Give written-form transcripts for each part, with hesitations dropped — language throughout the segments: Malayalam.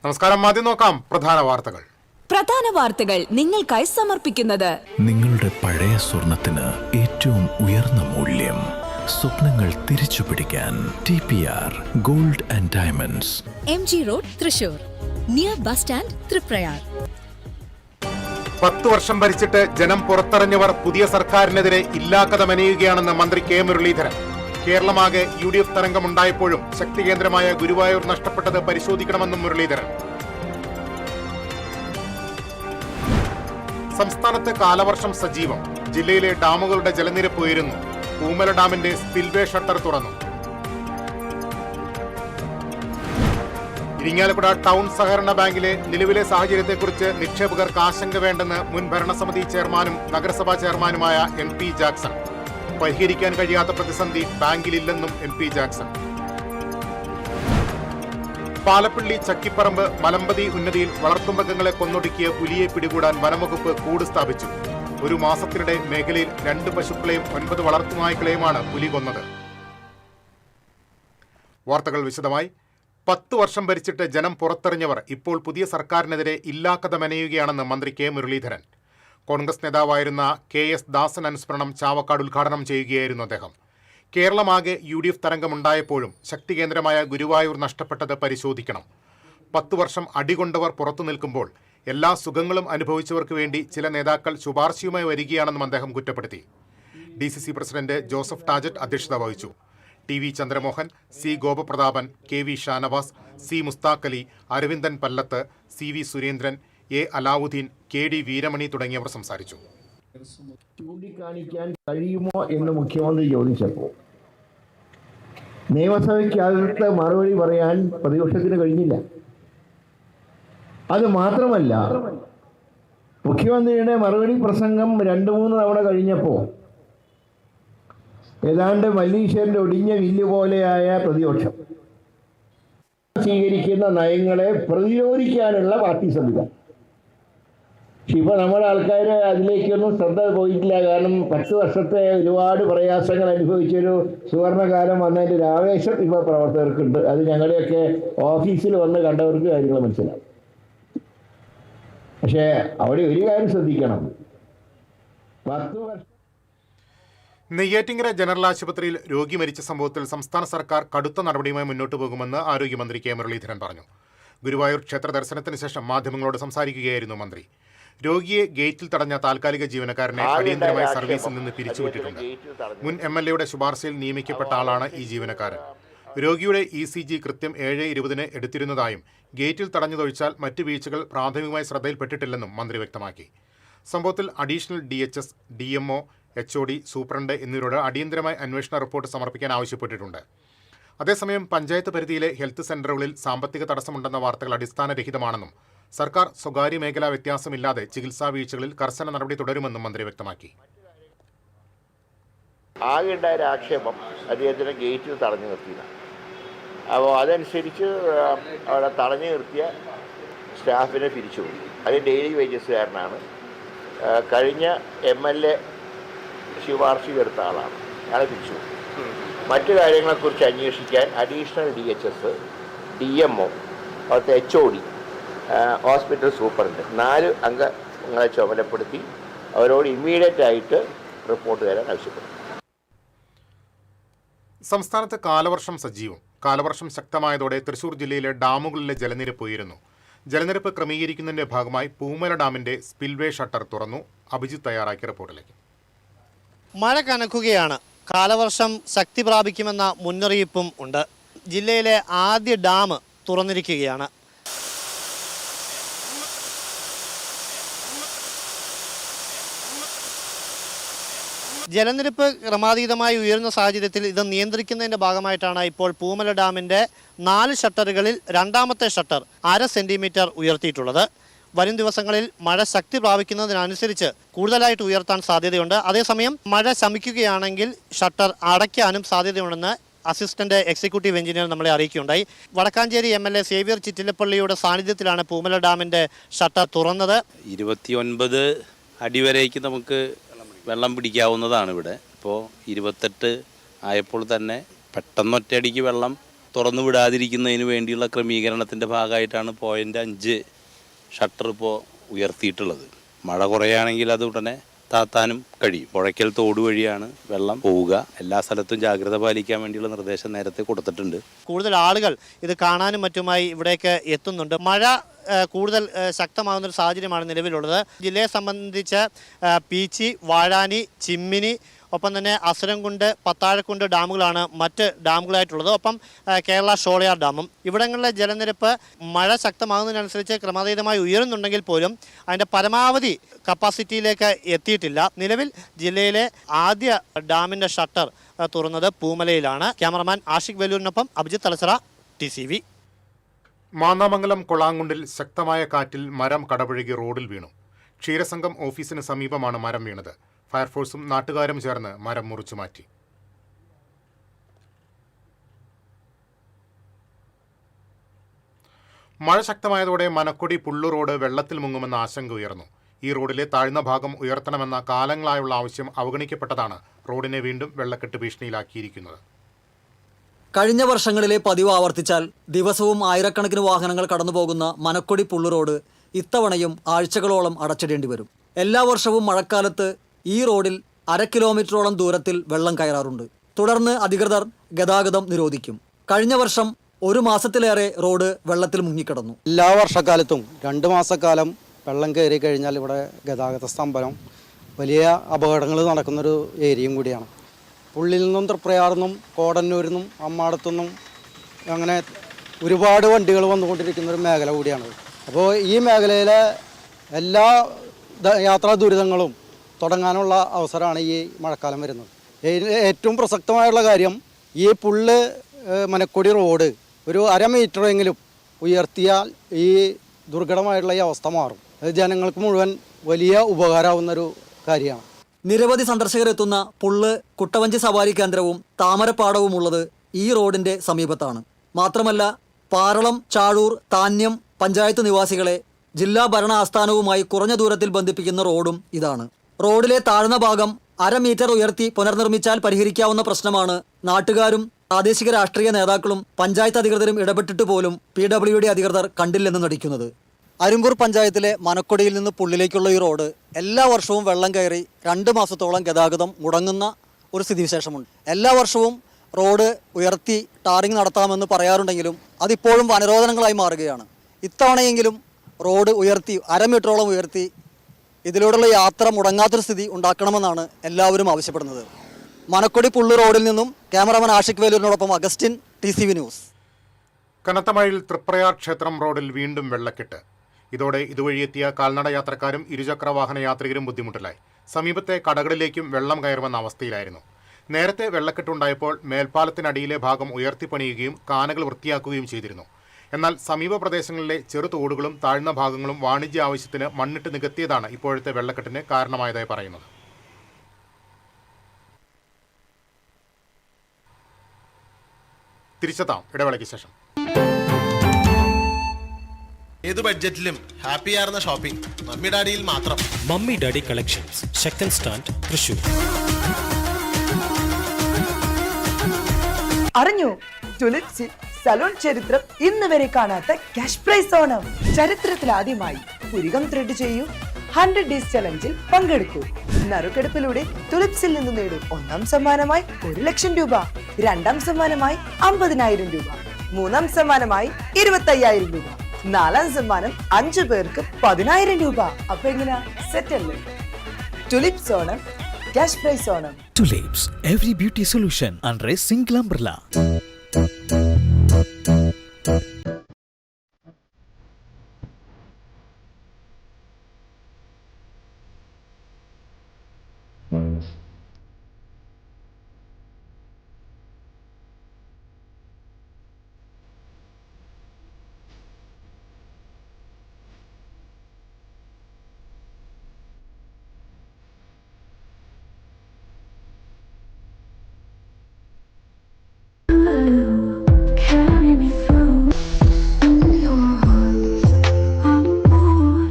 നമസ്കാരം. ആദ്യം നോക്കാം പ്രധാന വാർത്തകൾ നിങ്ങൾക്കായി സമർപ്പിക്കുന്നത് നിങ്ങളുടെ പഴയ സ്വർണത്തിന് ഏറ്റവും ഉയർന്ന മൂല്യം. സ്വപ്നങ്ങൾ തിരിച്ചുപിടിക്കാൻ TPR gold and diamonds, MG road, Thrissur, near bus stand, Triprayar. 10 വർഷം ഭരിച്ചിട്ട് ജനം പുറത്തറിഞ്ഞവർ പുതിയ സർക്കാരിനെതിരെ ഇല്ലാക്കഥ മെനയുകയാണെന്ന് മന്ത്രി കെ മുരളീധരൻ. കേരളമാകെ UDF തരംഗമുണ്ടായപ്പോഴും ശക്തി കേന്ദ്രമായ ഗുരുവായൂർ നഷ്ടപ്പെട്ടത് പരിശോധിക്കണമെന്നും മുരളീധരൻ. സംസ്ഥാനത്ത് കാലവർഷം സജീവം. ജില്ലയിലെ ഡാമുകളുടെ ജലനിരപ്പ് ഉയരുന്നു. പൂമല ഡാമിന്റെ സ്പിൽവേ ഷട്ടർ തുറന്നു. ഇരിങ്ങാലക്കുട ടൗൺ സഹകരണ ബാങ്കിലെ നിലവിലെ സാഹചര്യത്തെക്കുറിച്ച് നിക്ഷേപകർക്ക് ആശങ്ക വേണ്ടെന്ന് മുൻ ഭരണസമിതി ചെയർമാനും നഗരസഭാ ചെയർമാനുമായ MP ജാക്സൺ. പരിഹരിക്കാൻ കഴിയാത്ത പ്രതിസന്ധി ബാങ്കിലില്ലെന്നും MP ജാക്സൺ. പാലപ്പള്ളി ചക്കിപ്പറമ്പ് മലമ്പതി ഉന്നതിയിൽ വളർത്തുമൃഗങ്ങളെ കൊന്നൊടുക്കിയ പുലിയെ പിടികൂടാൻ വനംവകുപ്പ് കൂട് സ്ഥാപിച്ചു. ഒരു മാസത്തിനിടെ മേഖലയിൽ 2 പശുക്കളെയും 9 വളർത്തുനായ്ക്കളെയുമാണ് പുലി കൊന്നത്. വാർത്തകൾ വിശദമായി. 10 വർഷം ഭരിച്ചിട്ട് ജനം പുറത്തെറിഞ്ഞവർ ഇപ്പോൾ പുതിയ സർക്കാരിനെതിരെ ഇല്ലാക്കഥ മെനയുകയാണെന്ന് മന്ത്രി കെ മുരളീധരൻ. കോൺഗ്രസ് നേതാവായിരുന്ന KS ദാസൻ അനുസ്മരണം ചാവക്കാട് ഉദ്ഘാടനം ചെയ്യുകയായിരുന്നു അദ്ദേഹം. കേരളമാകെ UDF തരംഗമുണ്ടായപ്പോഴും ശക്തി കേന്ദ്രമായ ഗുരുവായൂർ നഷ്ടപ്പെട്ടത് പരിശോധിക്കണം. 10 വർഷം അടികൊണ്ടവർ പുറത്തു നിൽക്കുമ്പോൾ എല്ലാ സുഖങ്ങളും അനുഭവിച്ചവർക്ക് വേണ്ടി ചില നേതാക്കൾ ശുപാർശയുമായി വരികയാണെന്നും അദ്ദേഹം കുറ്റപ്പെടുത്തി. DCC പ്രസിഡന്റ് ജോസഫ് ടാജറ്റ് അധ്യക്ഷത വഹിച്ചു. TV Chandramohan, C Gopaprathapan, KV Shanavas, C Mushtaq Ali, Aravindan Pallath, CV Surendran, A Alauddin, KD Veeramani തുടങ്ങിയവർ സംസാരിച്ചു. ചൂണ്ടിക്കാണിക്കാൻ കഴിയുമോ എന്ന് മുഖ്യമന്ത്രി ചോദിച്ചപ്പോൾ നിയമസഭയ്ക്കകത്ത് മറുപടി പറയാൻ പ്രതിപക്ഷത്തിന് കഴിഞ്ഞില്ല. അത് മാത്രമല്ല, മുഖ്യമന്ത്രിയുടെ മറുപടി പ്രസംഗം 2-3 തവണ കഴിഞ്ഞപ്പോൾ ഏതാണ്ട് മല്ലീശ്വരൻ്റെ ഒടിഞ്ഞ വില്ല് പോലെയായ പ്രതിപക്ഷം സ്വീകരിക്കുന്ന നയങ്ങളെ പ്രതിരോധിക്കാനുള്ള പാർട്ടി സംവിധാനം. പക്ഷെ ഇപ്പോൾ നമ്മുടെ ആൾക്കാർ അതിലേക്കൊന്നും ശ്രദ്ധ പോയിട്ടില്ല. കാരണം 10 വർഷത്തെ ഒരുപാട് പ്രയാസങ്ങൾ അനുഭവിച്ചൊരു സുവർണകാലം വന്നതിൻ്റെ ഒരു ആവേശം ഇപ്പോൾ പ്രവർത്തകർക്കുണ്ട്. അത് ഞങ്ങളുടെയൊക്കെ ഓഫീസിൽ വന്ന് കണ്ടവർക്ക് കാര്യങ്ങൾ മനസ്സിലാവും. പക്ഷേ അവിടെ ഒരു കാര്യം ശ്രദ്ധിക്കണം. 10 വർഷം നെയ്യാറ്റിങ്കര ജനറൽ ആശുപത്രിയിൽ രോഗി മരിച്ച സംഭവത്തിൽ സംസ്ഥാന സർക്കാർ കടുത്ത നടപടിയുമായി മുന്നോട്ട് പോകുമെന്ന് ആരോഗ്യമന്ത്രി കെ മുരളീധരൻ പറഞ്ഞു. ഗുരുവായൂർ ക്ഷേത്ര ദർശനത്തിന് ശേഷം മാധ്യമങ്ങളോട് സംസാരിക്കുകയായിരുന്നു മന്ത്രി. രോഗിയെ ഗേറ്റിൽ തടഞ്ഞ താൽക്കാലിക ജീവനക്കാരനെ അടിയന്തരമായി സർവീസിൽ നിന്ന് പിരിച്ചുവിട്ടിട്ടുണ്ട്. മുൻ MLAയുടെ ശുപാർശയിൽ നിയമിക്കപ്പെട്ട ആളാണ് ഈ ജീവനക്കാരൻ. രോഗിയുടെ ECG കൃത്യം 7:20 എടുത്തിരുന്നതായും ഗേറ്റിൽ തടഞ്ഞതൊഴിച്ചാൽ മറ്റ് വീഴ്ചകൾ പ്രാഥമികമായി ശ്രദ്ധയിൽപ്പെട്ടിട്ടില്ലെന്നും മന്ത്രി വ്യക്തമാക്കി. സംഭവത്തിൽ additional DHS, DMO, HOD, superintendent എന്നിവരോട് അടിയന്തരമായി അന്വേഷണ റിപ്പോർട്ട് സമർപ്പിക്കാൻ ആവശ്യപ്പെട്ടിട്ടുണ്ട്. അതേസമയം പഞ്ചായത്ത് പരിധിയിലെ ഹെൽത്ത് സെന്ററുകളിൽ സാമ്പത്തിക തടസ്സമുണ്ടെന്ന വാർത്തകൾ അടിസ്ഥാനരഹിതമാണെന്നും സർക്കാർ സ്വകാര്യ മേഖലാ വ്യത്യാസമില്ലാതെ ചികിത്സാ വീഴ്ചകളിൽ കർശന നടപടി തുടരുമെന്നും മന്ത്രി വ്യക്തമാക്കി. ആകെ ഉണ്ടായ ആക്ഷേപം അദ്ദേഹത്തിന് ഗേറ്റിൽ തടഞ്ഞു നിർത്തിയതാണ്. അപ്പോൾ അതനുസരിച്ച് അവിടെ തടഞ്ഞു നിർത്തിയ സ്റ്റാഫിനെ പിരിച്ചുവിട്ടു. അത് ഡെയിലി വേജസുകാരനാണ്. കഴിഞ്ഞ MLA ശുപാർശ എടുത്ത ആളാണ്. അയാളെ പിരിച്ചുവിട്ടു. മറ്റു കാര്യങ്ങളെക്കുറിച്ച് അന്വേഷിക്കാൻ അഡീഷണൽ DHS, DMO, അവിടുത്തെ HOD, ഹോസ്പിറ്റൽ സൂപ്രണ്ട് 4 അംഗങ്ങളെ ചുമതലപ്പെടുത്തി അവരോട് ഇമ്മീഡിയറ്റ് ആയിട്ട് റിപ്പോർട്ട് തരാൻ ആവശ്യപ്പെട്ടു. സംസ്ഥാനത്ത് കാലവർഷം സജീവം. കാലവർഷം ശക്തമായതോടെ തൃശൂർ ജില്ലയിലെ ഡാമുകളിലെ ജലനിരപ്പ് ഉയരുന്നു. ജലനിരപ്പ് ക്രമീകരിക്കുന്നതിന്റെ ഭാഗമായി പൂമല ഡാമിന്റെ സ്പിൽവേ ഷട്ടർ തുറന്നു. അഭിജിത്ത് തയ്യാറാക്കിയ റിപ്പോർട്ടിലേക്ക്. മഴ കനക്കുകയാണ്. കാലവർഷം ശക്തി പ്രാപിക്കുമെന്ന മുന്നറിയിപ്പും ഉണ്ട്. ജില്ലയിലെ ആദ്യ ഡാം തുറന്നിരിക്കുകയാണ്. ജലനിരപ്പ് ക്രമാതീതമായി ഉയരുന്ന സാഹചര്യത്തിൽ ഇത് നിയന്ത്രിക്കുന്നതിൻ്റെ ഭാഗമായിട്ടാണ് ഇപ്പോൾ പൂമല ഡാമിൻ്റെ 4 ഷട്ടറുകളിൽ രണ്ടാമത്തെ ഷട്ടർ 1/2 സെൻറ്റിമീറ്റർ ഉയർത്തിയിട്ടുള്ളത്. വരും ദിവസങ്ങളിൽ മഴ ശക്തി പ്രാപിക്കുന്നതിനനുസരിച്ച് കൂടുതലായിട്ട് ഉയർത്താൻ സാധ്യതയുണ്ട്. അതേസമയം മഴ ശമിക്കുകയാണെങ്കിൽ ഷട്ടർ അടയ്ക്കാനും സാധ്യതയുണ്ടെന്ന് അസിസ്റ്റന്റ് എക്സിക്യൂട്ടീവ് എഞ്ചിനീയർ നമ്മളെ അറിയിക്കുകയുണ്ടായി. വടക്കാഞ്ചേരി MLA സേവ്യർ ചിറ്റിലപ്പള്ളിയുടെ സാന്നിധ്യത്തിലാണ് പൂമല ഡാമിൻ്റെ ഷട്ടർ തുറന്നത്. 29 അടി വരേക്ക് നമുക്ക് വെള്ളം പിടിക്കാവുന്നതാണ്. ഇവിടെ ഇപ്പോൾ 28 ആയപ്പോൾ തന്നെ പെട്ടെന്ന് ഒറ്റയടിക്ക് വെള്ളം തുറന്നു വിടാതിരിക്കുന്നതിന് വേണ്ടിയുള്ള ക്രമീകരണത്തിൻ്റെ ഭാഗമായിട്ടാണ് 0.5 ഷട്ടർ ഇപ്പോൾ ഉയർത്തിയിട്ടുള്ളത്. മഴ കുറയുകയാണെങ്കിൽ അത് ഉടനെ താത്താനും കഴിയും. പുഴയ്ക്കൽ തോട് വഴിയാണ് വെള്ളം പോവുക. എല്ലാ സ്ഥലത്തും ജാഗ്രത പാലിക്കാൻ വേണ്ടിയുള്ള നിർദ്ദേശം നേരത്തെ കൊടുത്തിട്ടുണ്ട്. കൂടുതൽ ആളുകൾ ഇത് കാണാനും മറ്റുമായി ഇവിടേക്ക് എത്തുന്നുണ്ട്. മഴ കൂടുതൽ ശക്തമാകുന്നൊരു സാഹചര്യമാണ് നിലവിലുള്ളത്. ജില്ലയെ സംബന്ധിച്ച് പീച്ചി, വാഴാനി, ചിമ്മിനി, ഒപ്പം തന്നെ അസുരംകുണ്ട്, പത്താഴക്കുണ്ട് ഡാമുകളാണ് മറ്റ് ഡാമുകളായിട്ടുള്ളത്. ഒപ്പം കേരള ഷോളയാർ ഡാമും. ഇവിടങ്ങളിലെ ജലനിരപ്പ് മഴ ശക്തമാകുന്നതിനനുസരിച്ച് ക്രമാതീതമായി ഉയരുന്നുണ്ടെങ്കിൽ പോലും അതിൻ്റെ പരമാവധി കപ്പാസിറ്റിയിലേക്ക് എത്തിയിട്ടില്ല. നിലവിൽ ജില്ലയിലെ ആദ്യ ഡാമിൻ്റെ ഷട്ടർ തുറന്നത് പൂമലയിലാണ്. ക്യാമറമാൻ ആഷിഖ് വെല്ലൂരിനൊപ്പം അഭിജിത്ത് തലസറ, TCV. മാന്നാമംഗലം കൊളാങ്കുണ്ടിൽ ശക്തമായ കാറ്റിൽ മരം കടപുഴകി റോഡിൽ വീണു. ക്ഷീരസംഘം ഓഫീസിന് സമീപമാണ് മരം വീണത്. ഫയർഫോഴ്സും നാട്ടുകാരും ചേർന്ന് മരം മുറിച്ചു മാറ്റി. മഴ ശക്തമായതോടെ മനക്കൊടി പുള്ളു റോഡ് വെള്ളത്തിൽ മുങ്ങുമെന്ന ആശങ്ക ഉയർന്നു. ഈ റോഡിലെ താഴ്ന്ന ഭാഗം ഉയർത്തണമെന്ന കാലങ്ങളായുള്ള ആവശ്യം അവഗണിക്കപ്പെട്ടതാണ് റോഡിനെ വീണ്ടും വെള്ളക്കെട്ട് ഭീഷണിയിലാക്കിയിരിക്കുന്നത്. കഴിഞ്ഞ വർഷങ്ങളിലെ പതിവ് ആവർത്തിച്ചാൽ ദിവസവും ആയിരക്കണക്കിന് വാഹനങ്ങൾ കടന്നുപോകുന്ന മനക്കൊടി പുള്ളു റോഡ് ഇത്തവണയും ആഴ്ചകളോളം അടച്ചിടേണ്ടി വരും. എല്ലാ വർഷവും മഴക്കാലത്ത് ഈ റോഡിൽ 1/2 കിലോമീറ്ററോളം ദൂരത്തിൽ വെള്ളം കയറാറുണ്ട്. തുടർന്ന് അധികൃതർ ഗതാഗതം നിരോധിക്കും. കഴിഞ്ഞ വർഷം 1 മാസത്തിലേറെ റോഡ് വെള്ളത്തിൽ മുങ്ങിക്കിടന്നു. എല്ലാ വർഷക്കാലത്തും 2 മാസക്കാലം വെള്ളം കയറി കഴിഞ്ഞാൽ ഇവിടെ ഗതാഗത സ്തംഭനം, വലിയ അപകടങ്ങൾ നടക്കുന്നൊരു ഏരിയയും കൂടിയാണ്. പുള്ളിൽ നിന്നും തൃപ്രയാറിന്നും കോടന്നൂരിൽ നിന്നും അമ്മാടത്തുനിന്നും അങ്ങനെ ഒരുപാട് വണ്ടികൾ വന്നുകൊണ്ടിരിക്കുന്നൊരു മേഖല കൂടിയാണ്. അപ്പോൾ ഈ മേഖലയിലെ എല്ലാ യാത്രാ ദുരിതങ്ങളും തുടങ്ങാനുള്ള അവസരമാണ് ഈ മഴക്കാലം വരുന്നത്. ഏറ്റവും പ്രസക്തമായുള്ള കാര്യം, ഈ പുള്ള് മനക്കൊടി റോഡ് ഒരു 1/2 മീറ്ററെങ്കിലും ഉയർത്തിയാൽ ഈ ദുർഘടമായിട്ടുള്ള ഈ അവസ്ഥ മാറും. അത് ജനങ്ങൾക്ക് മുഴുവൻ വലിയ ഉപകാരമാവുന്നൊരു കാര്യമാണ്. നിരവധി സന്ദർശകരെത്തുന്ന പുള്ള് കുട്ടവഞ്ചി സവാരി കേന്ദ്രവും താമരപ്പാടവും ഉള്ളത് ഈ റോഡിന്റെ സമീപത്താണ്. മാത്രമല്ല പാറളം, ചാഴൂർ, താന്യം പഞ്ചായത്ത് നിവാസികളെ ജില്ലാ ഭരണ ആസ്ഥാനവുമായി കുറഞ്ഞ ദൂരത്തിൽ ബന്ധിപ്പിക്കുന്ന റോഡും ഇതാണ്. റോഡിലെ താഴ്ന്ന ഭാഗം 1/2 മീറ്റർ ഉയർത്തി പുനർനിർമ്മിച്ചാൽ പരിഹരിക്കാവുന്ന പ്രശ്നമാണ് നാട്ടുകാരും പ്രാദേശിക രാഷ്ട്രീയ നേതാക്കളും പഞ്ചായത്ത് അധികൃതരും ഇടപെട്ടിട്ട് പോലും PWD അധികൃതർ കണ്ടില്ലെന്ന് നടിക്കുന്നത്. അരുമ്പൂർ പഞ്ചായത്തിലെ മനക്കൊടിയിൽ നിന്ന് പുള്ളിലേക്കുള്ള ഈ റോഡ് എല്ലാ വർഷവും വെള്ളം കയറി 2 മാസത്തോളം ഗതാഗതം മുടങ്ങുന്ന ഒരു സ്ഥിതിവിശേഷമുണ്ട്. എല്ലാ വർഷവും റോഡ് ഉയർത്തി ടാറിങ് നടത്താമെന്ന് പറയാറുണ്ടെങ്കിലും അതിപ്പോഴും വനരോധനങ്ങളായി മാറുകയാണ്. ഇത്തവണയെങ്കിലും റോഡ് ഉയർത്തി 1/2 മീറ്ററോളം ഉയർത്തി ഇതിലൂടെയുള്ള യാത്ര മുടങ്ങാത്തൊരു സ്ഥിതി ഉണ്ടാക്കണമെന്നാണ് എല്ലാവരും ആവശ്യപ്പെടുന്നത്. മനക്കൊടി പുള്ളു റോഡിൽ നിന്നും ക്യാമറാമാൻ ആഷിഖ് വേലൂരിനോടൊപ്പം അഗസ്റ്റിൻ, TCV ന്യൂസ്. കനത്ത മഴയിൽ തൃപ്രയാർ ക്ഷേത്രം റോഡിൽ വീണ്ടും വെള്ളക്കെട്ട്. ഇതോടെ ഇതുവഴിയെത്തിയ കാൽനട യാത്രക്കാരും ഇരുചക്ര വാഹന യാത്രികരും ബുദ്ധിമുട്ടിലായി. സമീപത്തെ കടകളിലേക്കും വെള്ളം കയറുമെന്ന അവസ്ഥയിലായിരുന്നു. നേരത്തെ വെള്ളക്കെട്ടുണ്ടായപ്പോൾ മേൽപ്പാലത്തിനടിയിലെ ഭാഗം ഉയർത്തിപ്പണിയുകയും കാനകൾ വൃത്തിയാക്കുകയും ചെയ്തിരുന്നു. എന്നാൽ സമീപ പ്രദേശങ്ങളിലെ ചെറുതോടുകളും താഴ്ന്ന ഭാഗങ്ങളും വാണിജ്യ ആവശ്യത്തിന് മണ്ണിട്ട് നികത്തിയതാണ് ഇപ്പോഴത്തെ വെള്ളക്കെട്ടിന് കാരണമായതായി പറയുന്നത്. തിരിച്ചെത്താം ഇടവേളയ്ക്ക് ശേഷം. ഏത് ബഡ്ജറ്റിലും ഹാപ്പിയാർന്ന ഷോപ്പിംഗ് മമ്മി ഡാഡിയിൽ മാത്രം. Mummy daddy collections, second stand, Thrissur. അറിഞ്ഞു, ടുലിപ്സിൽ സലൂൺ ചരിത്രം ഇന്ന് വരെ കാണാത്ത ക്യാഷ് പ്രൈസ് ഓണം. ചരിത്രത്തിൽ ആദ്യമായി പുരികം ത്രെഡ് ചെയ്യൂ, 100 ഡേയ്സ് ചലഞ്ചിൽ പങ്കെടുക്കൂ. നറുക്കെടുപ്പിലൂടെ ടുലിപ്സിൽ നിന്ന് നേടും 1ാം സമ്മാനമായി 1 ലക്ഷം രൂപ, 2ാം സമ്മാനമായി 50,000 രൂപ, 3ാം സമ്മാനമായി 25,000 രൂപ, 4ാം സമ്മാനം 5 പേർക്ക് 10,000 രൂപ. അപ്പൊ എങ്ങനെയാ, സെറ്റ് അല്ലേ? Tulips Onam, cash prize Onam. Tulips, every beauty solution under a single umbrella.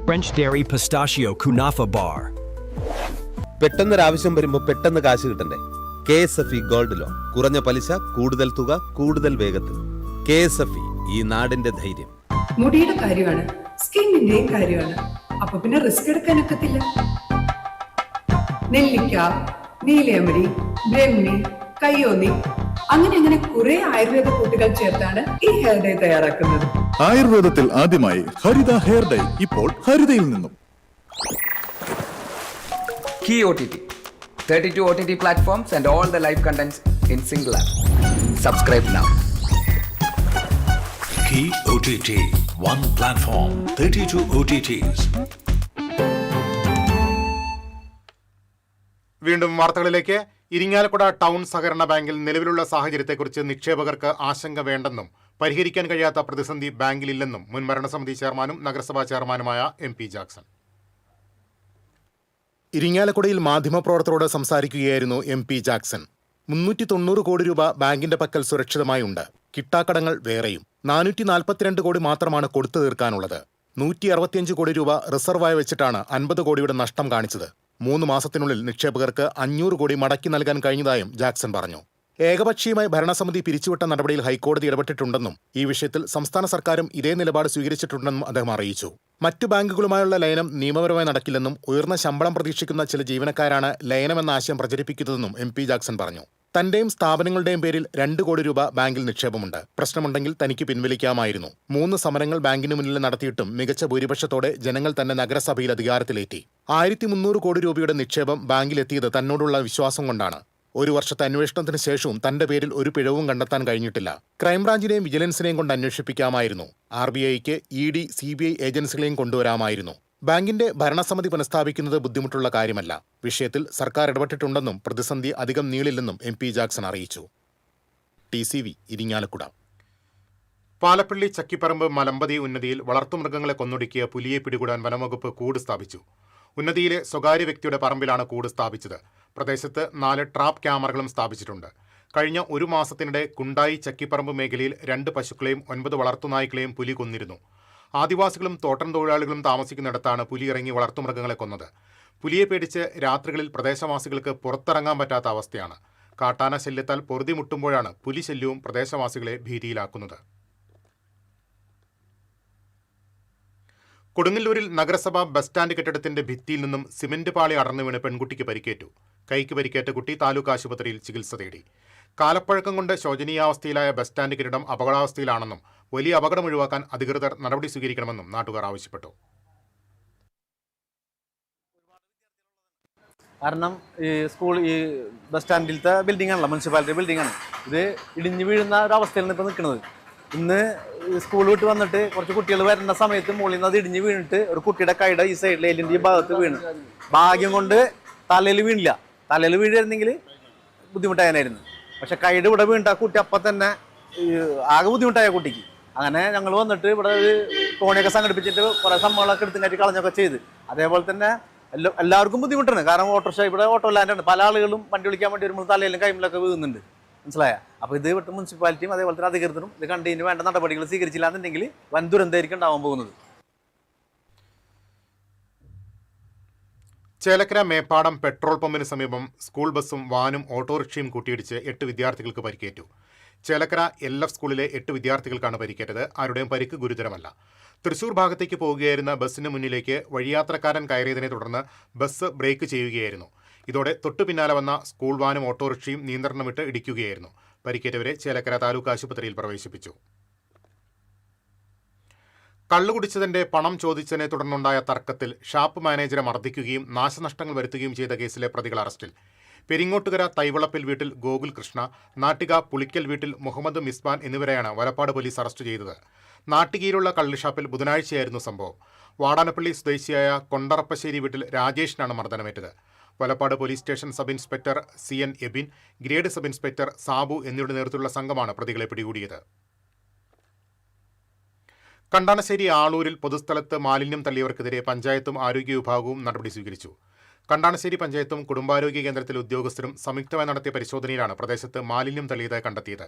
French Dairy Pistachio Kunafa Bar. പെട്ടെന്നൊരാവശ്യം വരുമ്പോൾ പെട്ടെന്ന് കാശ് കിട്ടണ്ടേ? KSFE ഗോൾഡ് ലോൺ, കുറഞ്ഞ പലിശ, കൂടുതൽ തുക, കൂടുതൽ വേഗത്തിൽ. KSFE, ഈ നാടിന്റെ ധൈര്യം. മുടിയുടെ കാര്യമാണ്, സ്കിന്നിന്റെയും കാര്യമാണ്. അപ്പൊ പിന്നെ റിസ്ക് എടുക്കാനൊക്കത്തില്ല. നെല്ലിക്ക, നീലയമരി, ബ്രഹ്മി, കയ്യോന്നി, അങ്ങനെ കുറെ ആയുർവേദ കൂട്ടുകൾ ചേർത്താണ് ഈ ഹെയർ ഡേ തയ്യാറാക്കുന്നത്. ആയുർവേദത്തിൽ ആദ്യമായി ഹരിത ഹെയർ ഡൈ, ഇപ്പോൾ ഹരിതയിൽ നിന്നും. Key OTT, 32 OTT platforms and all the live contents in single app. Subscribe now. Key OTT, one platform, 32 OTTs. വീണ്ടും വാർത്തകളിലേക്ക്. ഇരിങ്ങാലക്കുട ടൗൺ സഹകരണ ബാങ്കിൽ നിലവിലുള്ള സാഹചര്യത്തെക്കുറിച്ച് നിക്ഷേപകർക്ക് ആശങ്ക വേണ്ടെന്നും പരിഹരിക്കാൻ കഴിയാത്ത പ്രതിസന്ധി ബാങ്കിലില്ലെന്നും മുൻ ഭരണസമിതി ചെയർമാനും നഗരസഭാ ചെയർമാനുമായ MP ജാക്സൺ. ഇരിങ്ങാലക്കുടയിൽ മാധ്യമപ്രവർത്തകരോട് സംസാരിക്കുകയായിരുന്നു MP ജാക്സൺ. 390 കോടി രൂപ ബാങ്കിന്റെ പക്കൽ സുരക്ഷിതമായുണ്ട്. കിട്ടാക്കടങ്ങൾ വേറെയും. 442 കോടി മാത്രമാണ് കൊടുത്തു തീർക്കാനുള്ളത്. 165 കോടി രൂപ റിസർവായി വെച്ചിട്ടാണ് 50 കോടിയുടെ നഷ്ടം കാണിച്ചത്. 3 മാസത്തിനുള്ളിൽ നിക്ഷേപകർക്ക് 500 കോടി മടക്കി നൽകാൻ കഴിഞ്ഞതായും ജാക്സൺ പറഞ്ഞു. ഏകപക്ഷീയമായി ഭരണസമിതി പിരിച്ചുവിട്ട നടപടിയിൽ ഹൈക്കോടതി ഇടപെട്ടിട്ടുണ്ടെന്നും ഈ വിഷയത്തിൽ സംസ്ഥാന സർക്കാരും ഇതേ നിലപാട് സ്വീകരിച്ചിട്ടുണ്ടെന്നും അദ്ദേഹം അറിയിച്ചു. മറ്റു ബാങ്കുകളുമായുള്ള ലയനം നിയമപരമായി നടക്കില്ലെന്നും ഉയർന്ന ശമ്പളം പ്രതീക്ഷിക്കുന്ന ചില ജീവനക്കാരാണ് ലയനമെന്ന ആശയം പ്രചരിപ്പിക്കുന്നതെന്നും MP ജാക്സൺ പറഞ്ഞു. തന്റെയും സ്ഥാപനങ്ങളുടെയും പേരിൽ 2 കോടി രൂപ ബാങ്കിൽ നിക്ഷേപമുണ്ട്. പ്രശ്നമുണ്ടെങ്കിൽ തനിക്ക് പിൻവലിക്കാമായിരുന്നു. 3 സമരങ്ങൾ ബാങ്കിന് മുന്നിൽ നടത്തിയിട്ടും മികച്ച ഭൂരിപക്ഷത്തോടെ ജനങ്ങൾ തന്നെ നഗരസഭയിൽ അധികാരത്തിലേറ്റി. 1300 കോടി രൂപയുടെ നിക്ഷേപം ബാങ്കിലെത്തിയത് തന്നോടുള്ള വിശ്വാസം കൊണ്ടാണ്. 1 വർഷത്തെ അന്വേഷണത്തിന് ശേഷവും തന്റെ പേരിൽ ഒരു പിഴവും കണ്ടെത്താൻ കഴിഞ്ഞിട്ടില്ല. ക്രൈംബ്രാഞ്ചിനെയും വിജിലൻസിനെയും കൊണ്ട് അന്വേഷിപ്പിക്കാമായിരുന്നു. RBIക്ക് ED, CBI ഏജൻസികളെയും കൊണ്ടുവരാമായിരുന്നു. ബാങ്കിന്റെ ഭരണസമിതി പുനഃസ്ഥാപിക്കുന്നത് ബുദ്ധിമുട്ടുള്ള കാര്യമല്ല. വിഷയത്തിൽ സർക്കാർ ഇടപെട്ടിട്ടുണ്ടെന്നും പ്രതിസന്ധി അധികം നീളില്ലെന്നും MP ജാക്സൺ അറിയിച്ചു. TCV ഇരിങ്ങാലക്കുട. പാലപ്പള്ളി ചക്കിപ്പറമ്പ് മലമ്പതി ഉന്നതിയിൽ വളർത്തുമൃഗങ്ങളെ കൊന്നൊടുക്കിയ പുലിയെ പിടികൂടാൻ വനംവകുപ്പ് കൂട് സ്ഥാപിച്ചു. ഉന്നതിയിലെ സ്വകാര്യ വ്യക്തിയുടെ പറമ്പിലാണ് കൂട് സ്ഥാപിച്ചത്. പ്രദേശത്ത് 4 ട്രാപ്പ് ക്യാമറകളും സ്ഥാപിച്ചിട്ടുണ്ട്. കഴിഞ്ഞ 1 മാസത്തിനിടെ കുണ്ടായി ചക്കിപ്പറമ്പ് മേഖലയിൽ 2 പശുക്കളെയും 9 വളർത്തുനായ്ക്കളെയും പുലി കൊന്നിരുന്നു. ആദിവാസികളും തോട്ടം തൊഴിലാളികളും താമസിക്കുന്നിടത്താണ് പുലി ഇറങ്ങി വളർത്തുമൃഗങ്ങളെ കൊന്നത്. പുലിയെ പേടിച്ച് രാത്രികളിൽ പ്രദേശവാസികൾക്ക് പുറത്തിറങ്ങാൻ പറ്റാത്ത അവസ്ഥയാണ്. കാട്ടാന ശല്യത്താൽ പൊറുതിമുട്ടുമ്പോഴാണ് പുലി ശല്യവും പ്രദേശവാസികളെ ഭീതിയിലാക്കുന്നത്. കൊടുങ്ങല്ലൂരിൽ നഗരസഭ ബസ് സ്റ്റാൻഡ് കെട്ടിടത്തിന്റെ ഭിത്തിയിൽ നിന്നും സിമന്റ് പാളി അടർന്നു വീണ് പെൺകുട്ടിക്ക് പരിക്കേറ്റു. കൈക്ക് പരിക്കേറ്റ കുട്ടി താലൂക്ക് ആശുപത്രിയിൽ ചികിത്സ തേടി. കാലപ്പഴക്കം കൊണ്ട് ശോചനീയാവസ്ഥയിലായ ബസ് സ്റ്റാൻഡ് കെട്ടിടം അപകടാവസ്ഥയിലാണെന്നും വലിയ അപകടം ഒഴിവാക്കാൻ അധികൃതർ നടപടി സ്വീകരിക്കണമെന്നും നാട്ടുകാർ ആവശ്യപ്പെട്ടു. കാരണം ഈ ബസ് സ്റ്റാൻഡിലത്തെ ബിൽഡിംഗ് ആണല്ലോ, മുനിസിപ്പാലിറ്റി ബിൽഡിംഗ് ആണ്. ഇത് ഇടിഞ്ഞു വീഴുന്ന ഒരു അവസ്ഥയിലാണ് ഇപ്പോൾ നിൽക്കുന്നത്. ഇന്ന് സ്കൂൾ വിട്ട് വന്നിട്ട് കുറച്ച് കുട്ടികൾ വരുന്ന സമയത്ത് മുകളിൽ നിന്ന് അത് ഇടിഞ്ഞ് വീണിട്ട് ഒരു കുട്ടിയുടെ കൈയുടെ ഈ സൈഡിൽ എല്ലിൻ്റെ ഈ ഭാഗത്ത് വീണ്. ഭാഗ്യം കൊണ്ട് തലയിൽ വീണില്ല. തലയിൽ വീണിരുന്നെങ്കിൽ ബുദ്ധിമുട്ടായനായിരുന്നു. പക്ഷെ കൈയുടെ ഇവിടെ വീണിട്ട് ആ കുട്ടി അപ്പം തന്നെ ആകെ ബുദ്ധിമുട്ടായ കുട്ടിക്ക്. അങ്ങനെ ഞങ്ങൾ വന്നിട്ട് ഇവിടെ ഒരു തോണിയൊക്കെ സംഘടിപ്പിച്ചിട്ട് കുറേ സംഭവങ്ങളൊക്കെ എടുത്തും കയറ്റി കളഞ്ഞൊക്കെ ചെയ്ത്. അതേപോലെ തന്നെ എല്ലാവർക്കും ബുദ്ധിമുട്ടാണ്. കാരണം ഓട്ടോറിക്ഷ ഇവിടെ ഓട്ടോ ലാൻഡാണ്. പല ആളുകളും വണ്ടി വിളിക്കാൻ വേണ്ടി വരുമ്പോൾ തലയിലും കൈമിലൊക്കെ വീഴുന്നുണ്ട്. മനസ്സിലായ? അപ്പോൾ ഇത് ഇവിടുത്തെ മുനിസിപ്പാലിറ്റിയും അതേപോലെ തന്നെ അധികൃതരും ഇത് കണ്ടതിന് വേണ്ട നടപടികൾ സ്വീകരിച്ചില്ല എന്നുണ്ടെങ്കിൽ വൻ ദുരന്തമായിരിക്കും ഉണ്ടാവാൻ പോകുന്നത്. ചേലക്കര മേപ്പാടം പെട്രോൾ പമ്പിന് സമീപം സ്കൂൾ ബസ്സും വാനും ഓട്ടോറിക്ഷയും കൂട്ടിയിടിച്ച് 8 വിദ്യാർത്ഥികൾക്ക് പരിക്കേറ്റു. ചേലക്കര LF സ്കൂളിലെ 8 വിദ്യാർത്ഥികൾക്കാണ് പരിക്കേറ്റത്. ആരുടെയും പരിക്ക് ഗുരുതരമല്ല. തൃശൂർ ഭാഗത്തേക്ക് പോവുകയായിരുന്ന ബസ്സിന് മുന്നിലേക്ക് വഴിയാത്രക്കാരൻ കയറിയതിനെ തുടർന്ന് ബസ് ബ്രേക്ക് ചെയ്യുകയായിരുന്നു. ഇതോടെ തൊട്ടു പിന്നാലെ വന്ന സ്കൂൾ വാനും ഓട്ടോറിക്ഷയും നിയന്ത്രണം വിട്ട് ഇടിക്കുകയായിരുന്നു. പരിക്കേറ്റവരെ ചേലക്കര താലൂക്ക് ആശുപത്രിയിൽ പ്രവേശിപ്പിച്ചു. കള്ളുകുടിച്ചതിന്റെ പണം ചോദിച്ചതിനെ തുടർന്നുണ്ടായ തർക്കത്തിൽ ഷാപ്പ് മാനേജരെ മർദ്ദിക്കുകയും നാശനഷ്ടങ്ങൾ വരുത്തുകയും ചെയ്ത കേസിലെ പ്രതികൾ അറസ്റ്റിൽ. പെരിങ്ങോട്ടുകര തൈവളപ്പിൽ വീട്ടിൽ ഗോകുൽ കൃഷ്ണ, നാട്ടിക പുളിക്കൽ വീട്ടിൽ മുഹമ്മദ് മിസ്ബാൻ എന്നിവരെയാണ് വലപ്പാട് പോലീസ് അറസ്റ്റ് ചെയ്തത്. നാട്ടികയിലുള്ള കള്ളുഷാപ്പിൽ ബുധനാഴ്ചയായിരുന്നു സംഭവം. വാടാനപ്പള്ളി സ്വദേശിയായ കൊണ്ടറപ്പശ്ശേരി വീട്ടിൽ രാജേഷിനാണ് മർദ്ദനമേറ്റത്. Valappad police station sub inspector CN Ebin, grade sub inspector Sabu എന്നിവരുടെ നേതൃത്വത്തിലുള്ള സംഘമാണ് പ്രതികളെ പിടികൂടിയത്. കണ്ടാണശ്ശേരി ആളൂരിൽ പൊതുസ്ഥലത്ത് മാലിന്യം തള്ളിയവർക്കെതിരെ പഞ്ചായത്തും ആരോഗ്യ വിഭാഗവും നടപടി സ്വീകരിച്ചു. കണ്ടാണശ്ശേരി പഞ്ചായത്തും കുടുംബാരോഗ്യ കേന്ദ്രത്തിലെ ഉദ്യോഗസ്ഥരും സംയുക്തമായി നടത്തിയ പരിശോധനയിലാണ് പ്രദേശത്ത് മാലിന്യം തള്ളിയതായി കണ്ടെത്തിയത്.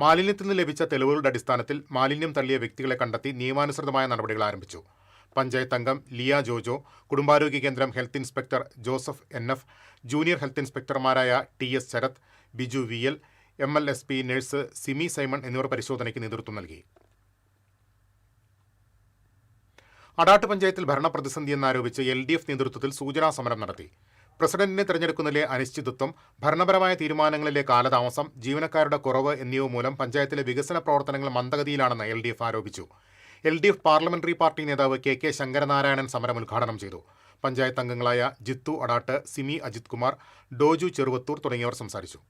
മാലിന്യത്തിൽ നിന്ന് ലഭിച്ച തെളിവുകളുടെ അടിസ്ഥാനത്തിൽ മാലിന്യം തള്ളിയ വ്യക്തികളെ കണ്ടെത്തി നിയമാനുസൃതമായ നടപടികൾ ആരംഭിച്ചു. പഞ്ചായത്ത് അംഗം ലിയ ജോജോ, കുടുംബാരോഗ്യ കേന്ദ്രം health inspector Joseph NF, junior health ഇൻസ്പെക്ടർമാരായ TS Sarath, Biju VL, MLSP nurse Simi Simon എന്നിവർ പരിശോധനയ്ക്ക് നേതൃത്വം നൽകി. അടാട്ട് പഞ്ചായത്തിൽ ഭരണപ്രതിസന്ധി എന്നാരോപിച്ച് LDF നേതൃത്വത്തിൽ സൂചനാ സമരം നടത്തി. പ്രസിഡന്റിനെ തെരഞ്ഞെടുക്കുന്നതിലെ അനിശ്ചിതത്വം, ഭരണപരമായ തീരുമാനങ്ങളിലെ കാലതാമസം, ജീവനക്കാരുടെ കുറവ് എന്നിവ മൂലം പഞ്ചായത്തിലെ വികസന പ്രവർത്തനങ്ങൾ മന്ദഗതിയിലാണെന്ന് LDF ആരോപിച്ചു. LDF പാർലമെന്ററി പാർട്ടി നേതാവ് KK ശങ്കരനാരായണൻ സമരം ഉദ്ഘാടനം ചെയ്തു. പഞ്ചായത്ത് അംഗങ്ങളായ ജിത്തു അടാട്ട്, സിമി അജിത് കുമാർ, ഡോജു ചെറുവത്തൂർ തുടങ്ങിയവർ സംസാരിച്ചു.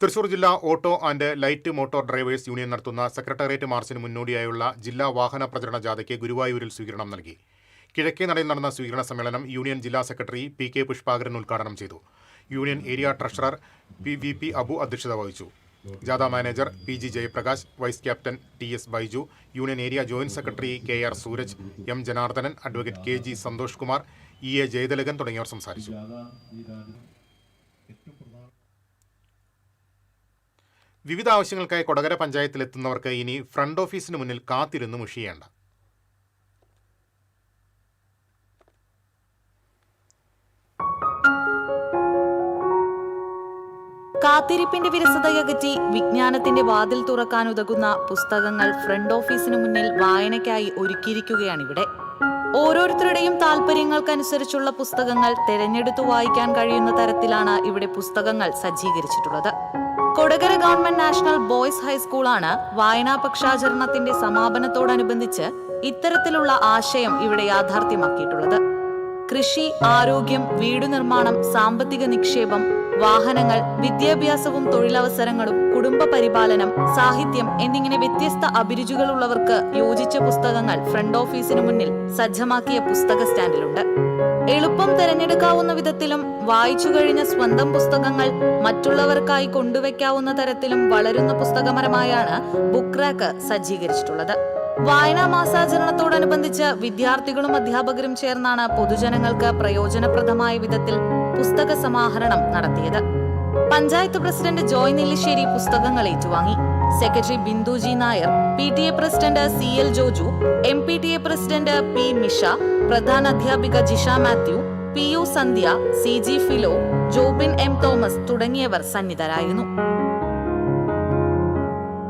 തൃശൂർ ജില്ലാ auto and light motor drivers union നടത്തുന്ന സെക്രട്ടേറിയറ്റ് മാർച്ചിന് മുന്നോടിയായുള്ള ജില്ലാ വാഹന പ്രചരണ ജാഥയ്ക്ക് ഗുരുവായൂരിൽ സ്വീകരണം നൽകി. കിഴക്കേ നടയിൽ നടന്ന സ്വീകരണ സമ്മേളനം യൂണിയൻ ജില്ലാ സെക്രട്ടറി PK പുഷ്പാകരൻ ഉദ്ഘാടനം ചെയ്തു. Union area treasurer VP Abu അധ്യക്ഷത വഹിച്ചു. ജാഥ manager PG Jayaprakash, vice captain TS Baiju, union area joint secretary KR Sooraj, M Janardhanan, advocate KG Santhosh Kumar, EA Jayathilakan തുടങ്ങിയവർ സംസാരിച്ചു. വിവിധ ആവശ്യങ്ങൾക്കായി കൊടകര പഞ്ചായത്തിലെത്തുന്നവർക്ക് ഇനി ഫ്രണ്ട് ഓഫീസിന് മുന്നിൽ കാത്തിരുന്ന് മുഷിയേണ്ട. കാത്തിരിപ്പിന്റെ വിരസതയകറ്റി വിജ്ഞാനത്തിന്റെ വാതിൽ തുറക്കാനുതകുന്ന പുസ്തകങ്ങൾ ഫ്രണ്ട് ഓഫീസിന് മുന്നിൽ വായനയ്ക്കായി ഒരുക്കിയിരിക്കുകയാണിവിടെ. ഓരോരുത്തരുടെയും താല്പര്യങ്ങൾക്കനുസരിച്ചുള്ള പുസ്തകങ്ങൾ തിരഞ്ഞെടുത്തു വായിക്കാൻ കഴിയുന്ന തരത്തിലാണ് ഇവിടെ പുസ്തകങ്ങൾ സജ്ജീകരിച്ചിട്ടുള്ളത്. കൊടകര ഗവൺമെന്റ് നാഷണൽ ബോയ്സ് ഹൈസ്കൂളാണ് വായനാ പക്ഷാചരണത്തിന്റെ സമാപനത്തോടനുബന്ധിച്ച് ഇത്തരത്തിലുള്ള ആശയം ഇവിടെ യാഥാർത്ഥ്യമാക്കിയിട്ടുള്ളത്. കൃഷി, ആരോഗ്യം, വീടുനിർമ്മാണം, സാമ്പത്തിക നിക്ഷേപം, വാഹനങ്ങൾ, വിദ്യാഭ്യാസവും തൊഴിലവസരങ്ങളും, കുടുംബ പരിപാലനം, സാഹിത്യം എന്നിങ്ങനെ വ്യത്യസ്ത അഭിരുചികളുള്ളവർക്ക് യോജിച്ച പുസ്തകങ്ങൾ ഫ്രണ്ട് ഓഫീസിന് മുന്നിൽ സജ്ജമാക്കിയ പുസ്തക സ്റ്റാൻഡിലുണ്ട്. എളുപ്പം തിരഞ്ഞെടുക്കാവുന്ന വിധത്തിലും വായിച്ചു കഴിഞ്ഞ സ്വന്തം പുസ്തകങ്ങൾ മറ്റുള്ളവർക്കായി കൊണ്ടുവയ്ക്കാവുന്ന തരത്തിലും വളരുന്ന പുസ്തകമരമായാണ് ബുക്ക് റാക്ക് സജ്ജീകരിച്ചിട്ടുള്ളത്. വായനാ മാസാചരണത്തോടനുബന്ധിച്ച് വിദ്യാർത്ഥികളും അധ്യാപകരും ചേർന്നാണ് പൊതുജനങ്ങൾക്ക് പ്രയോജനപ്രദമായ വിധത്തിൽ പുസ്തക സമാഹരണം നടത്തിയത്. പഞ്ചായത്ത് പ്രസിഡന്റ് ജോയ് നെല്ലിശ്ശേരി പുസ്തകങ്ങൾ ഏറ്റുവാങ്ങി. Secretary Bindu G Nair, PTA president CL Joju, MPTA president P Misha, പ്രധാന അധ്യാപിക ജിഷ മാത്യു, PU സന്ധ്യ, CG Philo, Jobin M Thomas തുടങ്ങിയവർ സന്നിധരായിരുന്നു.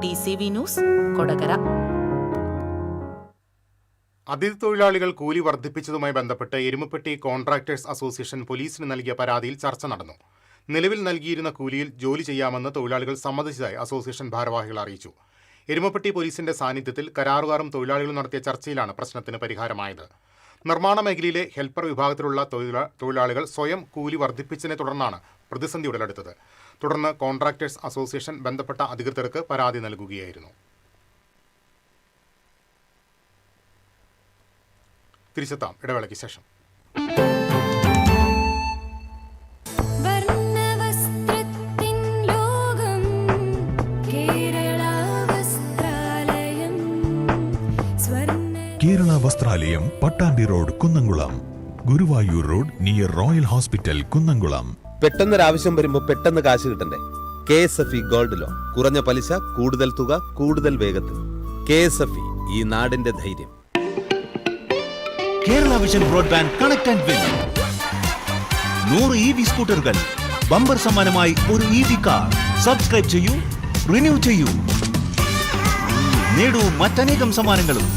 TCV news, Kodakara. അതിഥി തൊഴിലാളികൾ കൂലി വർദ്ധിപ്പിച്ചതുമായി ബന്ധപ്പെട്ട് എരുമപ്പെട്ടി കോൺട്രാക്ടേഴ്സ് അസോസിയേഷൻ പോലീസിന് നൽകിയ പരാതിയിൽ ചർച്ച നടന്നു. നിലവിൽ നൽകിയിരുന്ന കൂലിയിൽ ജോലി ചെയ്യാമെന്ന് തൊഴിലാളികൾ സമ്മതിച്ചതായി അസോസിയേഷൻ ഭാരവാഹികൾ അറിയിച്ചു. എരുമപ്പെട്ടി പോലീസിന്റെ സാന്നിധ്യത്തിൽ കരാറുകാരും തൊഴിലാളികളും നടത്തിയ ചർച്ചയിലാണ് പ്രശ്നത്തിന് പരിഹാരമായത്. നിർമ്മാണ മേഖലയിലെ ഹെൽപ്പർ വിഭാഗത്തിലുള്ള തൊഴിലാളികൾ സ്വയം കൂലി വർദ്ധിപ്പിച്ചതിനെ തുടർന്നാണ് പ്രതിസന്ധി ഉടലെടുത്തത്. തുടർന്ന് കോൺട്രാക്ടേഴ്സ് അസോസിയേഷൻ ബന്ധപ്പെട്ട അധികൃതർക്ക് പരാതി നൽകുകയായിരുന്നു. തിരിച്ചെത്താം ഇടവേളയ്ക്ക് ശേഷം. കേരള വസ്ത്രാലയം, Pattambi road, Kunnamkulam. Guruvayur road near royal hospital, Kunnamkulam. പെട്ടെന്നൊരാവശ്യം വരുമ്പോൾ പെട്ടെന്ന് കാശ് കിട്ടണ്ടേ? KSFE gold loan. കുറഞ്ഞ പലിശ, കൂടുതൽ തുക, കൂടുതൽ വേഗത്തിൽ. KSFE, ഈ നാടിന്റെ ധൈര്യം. Kerala vision broadband connect and win. 100 EV സ്കൂട്ടറുകൾ, ബമ്പർ സമ്മാനമായി ഒരു EV കാർ. സബ്സ്ക്രൈബ് ചെയ്യൂ, റിന്യൂ ചെയ്യൂ, നേടൂ മറ്റനേകം സമ്മാനങ്ങളും.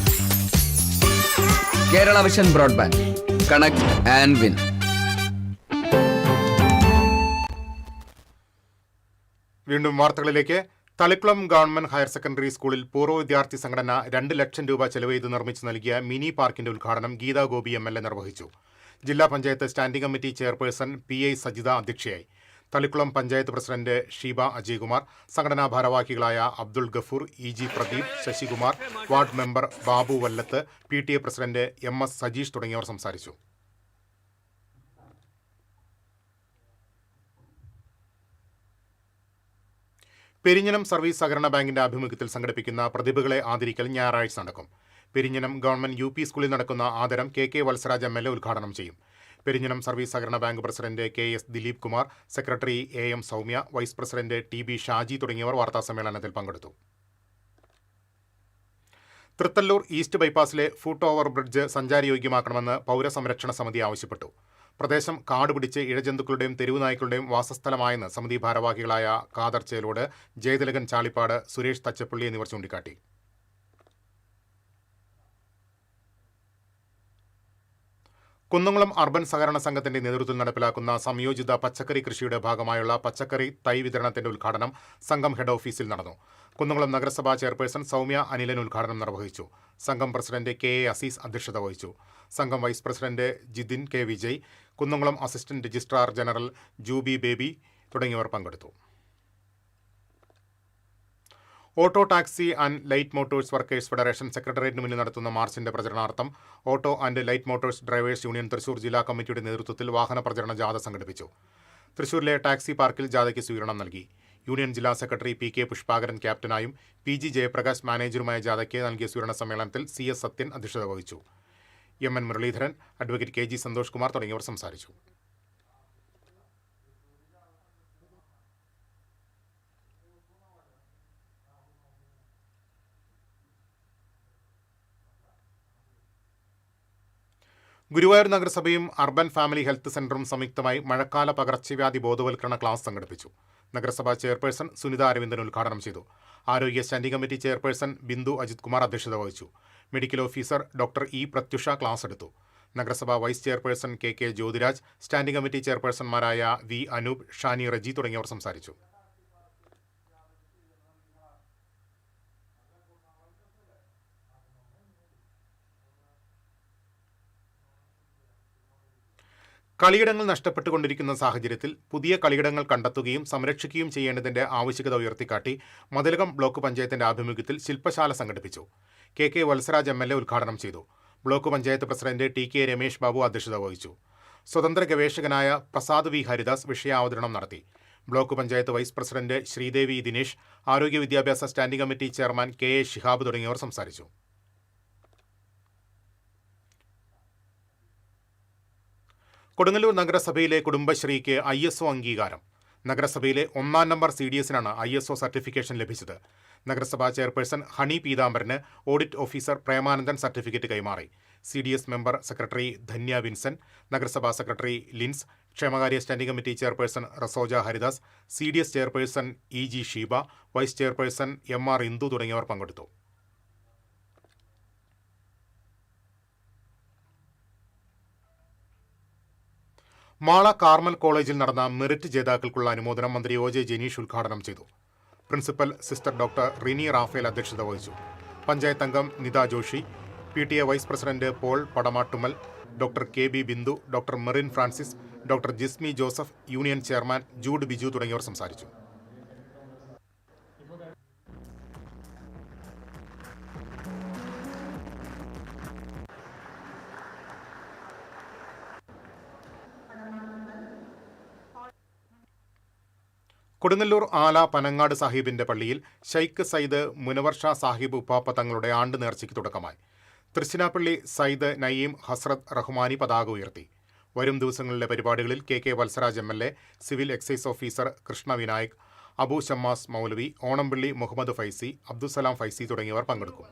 Kerala vision broadband connect and win. വീണ്ടും വാർത്തകളിലേക്ക്. തളിക്കുളം ഗവൺമെന്റ് ഹയർ സെക്കൻഡറി സ്കൂളിൽ പൂർവ്വ വിദ്യാർത്ഥി സംഘടന 2 ലക്ഷം രൂപ ചെലവ് ചെയ്ത് നിർമ്മിച്ചു നൽകിയ മിനി പാർക്കിന്റെ ഉദ്ഘാടനം ഗീതാ ഗോപി MLA നിർവഹിച്ചു. ജില്ലാ panchayat standing committee chairperson PI Sajitha അധ്യക്ഷയായി. തളിക്കുളം പഞ്ചായത്ത് പ്രസിഡന്റ് ഷീബ അജയ്കുമാർ, സംഘടനാ ഭാരവാഹികളായ Abdul Gafoor, EG Pradeep, Sasikumar, ward member Babu Vallath, PTA president MS Sajeesh തുടങ്ങിയവർ സംസാരിച്ചു. പെരിഞ്ഞനം സർവീസ് സഹകരണ ബാങ്കിന്റെ ആഭിമുഖ്യത്തിൽ സംഘടിപ്പിക്കുന്ന പ്രതിഭകളെ ആദരിക്കൽ ഞായറാഴ്ച നടക്കും. പെരിഞ്ഞനം ഗവൺമെന്റ് UP സ്കൂളിൽ നടക്കുന്ന ആദരം KK വത്സരാജ് MLA ഉദ്ഘാടനം ചെയ്യും. പെരിഞ്ഞനം സർവീസ് സഹകരണ bank president KS Dileep Kumar, secretary AM Soumya, vice president TB Shaji തുടങ്ങിയവർ വാർത്താസമ്മേളനത്തിൽ പങ്കെടുത്തു. തൃത്തല്ലൂർ ഈസ്റ്റ് ബൈപ്പാസിലെ ഫുട് ഓവർ ബ്രിഡ്ജ് സഞ്ചാരയോഗ്യമാക്കണമെന്ന് പൗരസംരക്ഷണ സമിതി ആവശ്യപ്പെട്ടു. പ്രദേശം കാടുപിടിച്ച് ഇഴജന്തുക്കളുടെയും തെരുവുനായ്ക്കളുടെയും വാസസ്ഥലമായെന്ന് സമിതി ഭാരവാഹികളായ ഖാദർ ചേലോട്, ജയതിലകൻ ചാളിപ്പാട്, സുരേഷ് തച്ചപ്പള്ളി എന്നിവർ ചൂണ്ടിക്കാട്ടി. കുന്നംകുളം അർബൻ സഹകരണ സംഘത്തിന്റെ നേതൃത്വത്തിൽ നടപ്പിലാക്കുന്ന സംയോജിത പച്ചക്കറി കൃഷിയുടെ ഭാഗമായുള്ള പച്ചക്കറി തൈ വിതരണത്തിന്റെ ഉദ്ഘാടനം സംഘം ഹെഡ് ഓഫീസിൽ നടന്നു. കുന്നംകുളം നഗരസഭാ ചെയർപേഴ്സൺ സൗമ്യ അനിലൻ ഉദ്ഘാടനം നിർവഹിച്ചു. സംഘം പ്രസിഡന്റ് കെ എ അസീസ് അധ്യക്ഷത വഹിച്ചു. സംഘം vice president Jithin K Vijay, Kunnamkulam assistant registrar general Juby Baby തുടങ്ങിയവർ പങ്കെടുത്തു. Auto taxi and light motors workers federation സെക്രട്ടേറിയറ്റിന് മുന്നിൽ നടത്തുന്ന മാർച്ചിന്റെ പ്രചരണാർത്ഥം auto and light motors drivers union Thrissur ജില്ലാ കമ്മിറ്റിയുടെ നേതൃത്വത്തിൽ വാഹന പ്രചരണ ജാഥ സംഘടിപ്പിച്ചു. തൃശൂരിലെ ടാക്സി പാർക്കിൽ ജാഥയ്ക്ക് സ്വീകരണം നൽകി. യൂണിയൻ ജില്ലാ സെക്രട്ടറി പി കെ പുഷ്പാകരൻ ക്യാപ്റ്റനായും പി ജി ജയപ്രകാശ് മാനേജറുമായ ജാഥയ്ക്ക് നൽകിയ സ്വീകരണ സമ്മേളനത്തിൽ സി എസ് സത്യൻ അധ്യക്ഷത വഹിച്ചു. M N Muraleedharan, advocate K G Santhosh Kumar തുടങ്ങിയവർ സംസാരിച്ചു. ഗുരുവായൂർ നഗരസഭയും അർബൻ ഫാമിലി ഹെൽത്ത് സെന്ററും സംയുക്തമായി മഴക്കാല പകർച്ചവ്യാധി ബോധവൽക്കരണ ക്ലാസ് സംഘടിപ്പിച്ചു. നഗരസഭാ ചെയർപേഴ്സൺ സുനിത അരവിന്ദൻ ഉദ്ഘാടനം ചെയ്തു. ആരോഗ്യ standing committee chairperson Bindu Ajith Kumar അധ്യക്ഷത വഹിച്ചു. Medical officer doctor E Prathyusha class എടുത്തു. നഗരസഭാ vice chairperson K K Jyothiraj, standing committee ചെയർപേഴ്സൺമാരായ വി അനൂപ്, ഷാനി റജി തുടങ്ങിയവർ സംസാരിച്ചു. കളിയിടങ്ങൾ നഷ്ടപ്പെട്ടുകൊണ്ടിരിക്കുന്ന സാഹചര്യത്തിൽ പുതിയ കളിയിടങ്ങൾ കണ്ടെത്തുകയും സംരക്ഷിക്കുകയും ചെയ്യേണ്ടതിന്റെ ആവശ്യകത ഉയർത്തിക്കാട്ടി മതിലകം ബ്ലോക്ക് പഞ്ചായത്തിന്റെ ആഭിമുഖ്യത്തിൽ ശില്പശാല സംഘടിപ്പിച്ചു. K K Valsaraj MLA. ഉദ്ഘാടനം ചെയ്തു. Block panchayat president T K Ramesh Babu അധ്യക്ഷത വഹിച്ചു. സ്വതന്ത്ര ഗവേഷകനായ പ്രസാദ് വി ഹരിദാസ് വിഷയാവതരണം നടത്തി. Block panchayat vice president Sreedevi Dinesh, ആരോഗ്യ വിദ്യാഭ്യാസ standing committee chairman K A Shihab തുടങ്ങിയവർ സംസാരിച്ചു. കൊടുങ്ങല്ലൂർ നഗരസഭയിലെ കുടുംബശ്രീക്ക് ISO അംഗീകാരം. നഗരസഭയിലെ 1-ാം നമ്പർ CDSനാണ് ISO സർട്ടിഫിക്കേഷൻ ലഭിച്ചത്. നഗരസഭാ ചെയർപേഴ്സൺ ഹണി പീതാംബരന് ഓഡിറ്റ് ഓഫീസർ പ്രേമാനന്ദൻ സർട്ടിഫിക്കറ്റ് കൈമാറി. CDS member secretary Dhanya Vincent, നഗരസഭാ സെക്രട്ടറി ലിൻസ്, ക്ഷേമകാര്യ standing committee chairperson Rasoja Haridas, CDS chairperson EG Sheeba, vice chairperson MR Indu തുടങ്ങിയവർ പങ്കെടുത്തു. മാള കാർമൽ കോളേജിൽ നടന്ന മെറിറ്റ് ജേതാക്കൾക്കുള്ള അനുമോദനം മന്ത്രി OJ ജനീഷ് ഉദ്ഘാടനം ചെയ്തു. Principal sister doctor Rini Raphael അധ്യക്ഷത വഹിച്ചു. പഞ്ചായത്ത് അംഗം Nitha Joshy, PTA vice president Paul Padamattumal, doctor KB Bindu, doctor Merin Francis, doctor Jismi Joseph, union chairman Jude Biju തുടങ്ങിയവർ സംസാരിച്ചു. കൊടുങ്ങല്ലൂർ ആല പനങ്ങാട് സാഹിബിന്റെ പള്ളിയിൽ ഷെയ്ഖ് സയ്യിദ് മുനവർ ഷാ സാഹിബ് ഉപ്പാപ്പ തങ്ങളുടെ ആണ്ട് നേർച്ചയ്ക്ക് തുടക്കമായി. തൃശ്ശിനാപ്പള്ളി സയ്യിദ് നയീം ഹസ്രത്ത് റഹ്മാനി പതാക ഉയർത്തി. വരും ദിവസങ്ങളിലെ പരിപാടികളിൽ KK Valsaraj MLA, civil excise officer Krishna Vinayak, Abu Shammas Maulavi, Onampally Muhammed Faizy, Abdussalam Faizy തുടങ്ങിയവർ പങ്കെടുക്കും.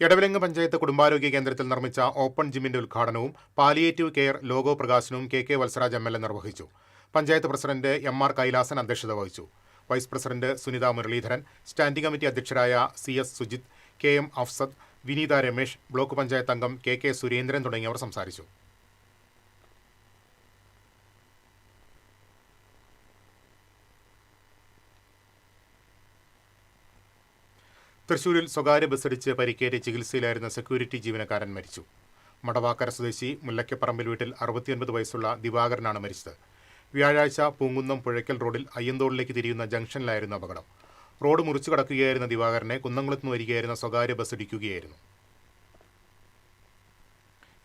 എടവിലങ്ങ് പഞ്ചായത്ത് കുടുംബാരോഗ്യ കേന്ദ്രത്തിൽ നിർമ്മിച്ച ഓപ്പൺ ജിമ്മിന്റെ ഉദ്ഘാടനവും പാലിയേറ്റീവ് കെയർ ലോഗോ പ്രകാശനവും KK വത്സരാജ് MLA നിർവഹിച്ചു. പഞ്ചായത്ത് പ്രസിഡന്റ് MR കൈലാസൻ അധ്യക്ഷത വഹിച്ചു. Vice president Sunitha Muraleedharan, standing committee അധ്യക്ഷരായ CS Sujith, KM Afsad, Vineetha Ramesh, block panchayat അംഗം KK സുരേന്ദ്രൻ തുടങ്ങിയവർ സംസാരിച്ചു. തൃശൂരിൽ സ്വകാര്യ ബസ്സിടിച്ച് പരിക്കേറ്റ് ചികിത്സയിലായിരുന്ന സെക്യൂരിറ്റി ജീവനക്കാരൻ മരിച്ചു. മടവാക്കര സ്വദേശി മുല്ലയ്ക്കപ്പറമ്പിൽ വീട്ടിൽ 69 വയസ്സുള്ള ദിവാകരനാണ് മരിച്ചത്. വ്യാഴാഴ്ച പൂങ്കുന്നം പുഴയ്ക്കൽ റോഡിൽ അയ്യന്തോളിലേക്ക് തിരിയുന്ന ജംഗ്ഷനിലായിരുന്നു അപകടം. റോഡ് മുറിച്ചു കടക്കുകയായിരുന്ന ദിവാകരനെ കുന്നംകുളത്തുനിന്ന് വരികയായിരുന്ന സ്വകാര്യ ബസ് ഇടിക്കുകയായിരുന്നു.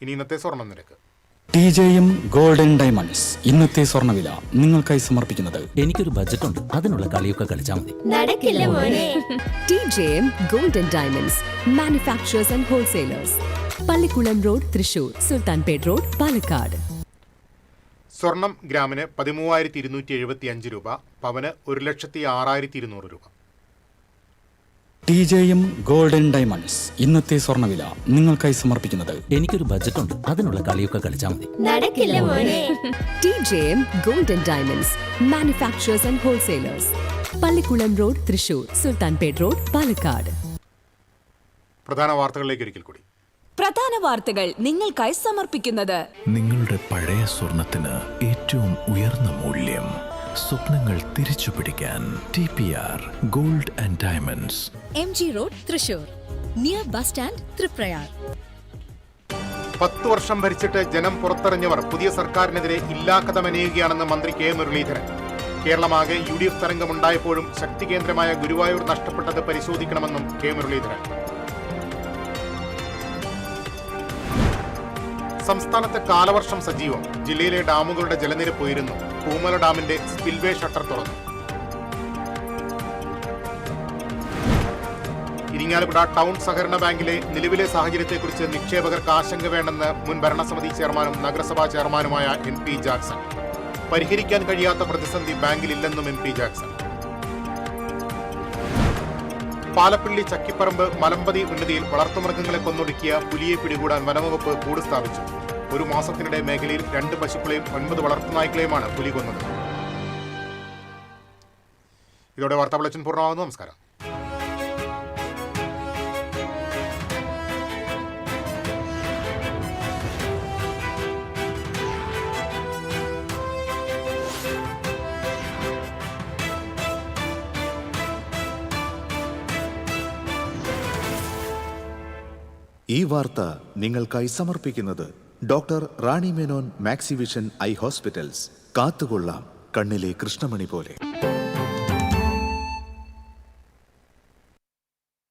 ഇനി ഇന്നത്തെ സ്വർണ്ണ നിരക്ക്. TJM ഗോൾഡൻ ഡയമണ്ട്സ് ഇന്നത്തെ സ്വർണ്ണവില നിങ്ങൾക്കായി സമർപ്പിക്കുന്നത്. എനിക്കൊരു ബജറ്റ് ഉണ്ട്, അതിനുള്ള കളിയൊക്കെ കളിച്ചാൽ മതി. നടക്കില്ല മോനെ. TJM golden diamonds, manufacturers and wholesalers, Pallikulam road, Thrissur, Sultanpet road, Palakkad. സ്വർണം ഗ്രാമിന് 13,275 രൂപ, പവന് 1,06,200 രൂപ. TJM ഗോൾഡൻ ഡയമണ്ട്സ് ഇന്നത്തെ സ്വർണ്ണവില നിങ്ങൾക്കായി സമർപ്പിക്കുന്നത്. എനിക്കൊരു ബജറ്റുണ്ട്, അതിനുള്ള കളിയൊക്കെ കളിച്ചാൽ മതി. നടക്കില്ല മോനെ. TJM Golden Diamonds, manufacturers and wholesalers. Pallikulam road, Thrissur. Sultanpet road, Palakkad. പ്രധാന വാർത്തകളിലേക്ക് ഒരിക്കൽ കൂടി. പ്രധാന വാർത്തകൾ നിങ്ങൾക്കായി സമർപ്പിക്കുന്നത്. നിങ്ങളുടെ പഴയ സ്വർണത്തിന് ഏറ്റവും ഉയർന്ന മൂല്യം. സ്വപ്നങ്ങൾ തിരിച്ചു പിടിക്കാൻ TPR gold and diamonds. MG road, Thrissur. Near bus stand, Triprayar. 10 വർഷം ഭരിച്ചിട്ട് ജനം പുറത്തെറിഞ്ഞവർ പുതിയ സർക്കാരിനെതിരെ ഇല്ലാ കഥ മെനയുകയാണെന്ന് മന്ത്രി കെ മുരളീധരൻ. കേരളമാകെ UDF തരംഗമുണ്ടായപ്പോഴും ശക്തി കേന്ദ്രമായ ഗുരുവായൂർ നഷ്ടപ്പെട്ടത് പരിശോധിക്കണമെന്നും കെ മുരളീധരൻ. സംസ്ഥാനത്ത് കാലവർഷം സജീവം. ജില്ലയിലെ ഡാമുകളുടെ ജലനിരപ്പ് ഉയരുന്നു. പൂമല ഡാമിന്റെ സ്പിൽവേ ഷട്ടർ തുറന്നു. ഇരിങ്ങാലക്കുട ടൗൺ സഹകരണ ബാങ്കിലെ നിലവിലെ സാഹചര്യത്തെക്കുറിച്ച് നിക്ഷേപകർക്ക് ആശങ്ക വേണ്ടെന്ന് മുൻ ഭരണസമിതി ചെയർമാനും നഗരസഭാ ചെയർമാനുമായ MP ജാക്സൺ. പരിഹരിക്കാൻ കഴിയാത്ത പ്രതിസന്ധി ബാങ്കിലില്ലെന്നും MP ജാക്സൺ. പാലപ്പള്ളി ചക്കിപ്പറമ്പ് മലമ്പതി ഉന്നതിയിൽ വളർത്തുമൃഗങ്ങളെ കൊന്നൊടുക്കിയ പുലിയെ പിടികൂടാൻ വനംവകുപ്പ് കൂട് സ്ഥാപിച്ചു. 1 മാസത്തിനിടെ മേഖലയിൽ 2 പശുക്കളെയും 9 വളർത്തുനായ്ക്കളെയുമാണ് പുലി കൊന്നത്. ഇതോടെ വാർത്താ ബുള്ളറ്റിൻ പൂർണ്ണമാകുന്നു. നമസ്കാരം. ഈ വാർത്ത നിങ്ങൾക്കായി സമർപ്പിക്കുന്നത് doctor Rani Menon Maxivision I hospitals. കാത്തുകൊള്ളാം കണ്ണിലെ കൃഷ്ണമണി പോലെ.